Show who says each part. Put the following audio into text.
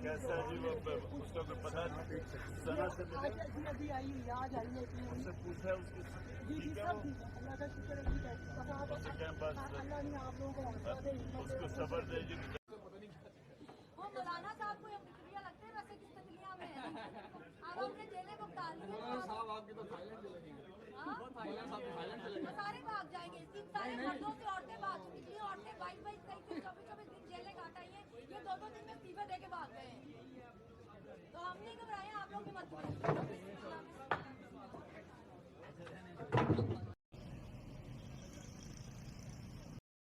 Speaker 1: कैसा जी वो उसका कोई पता नहीं सना से
Speaker 2: अभी आई आज आई है
Speaker 1: उससे पूछा उसकी
Speaker 2: जी सब ठीक है अल्लाह का शुक्र है ठीक है अल्लाह ने आप लोगों को
Speaker 1: उसको सबर देगी।
Speaker 3: वो मौलाना साहब को हम तितलियां लगते हैं वैसे किस तितलियां में अब हमने जेलें को बता दी
Speaker 4: साहब आपकी तो थाईलैंड चले गए।
Speaker 3: सारे भाग जाएंगे इन सारे मर्दों से औरतें भाग चुकी इतनी औरतें 22-22, 23-23, 24-24 दिन जेलें काट आई हैं। ये 2-2 दिन में इस्तीफे दे के भाग गए हैं। तो हम नहीं घबराए आप लोग भी मत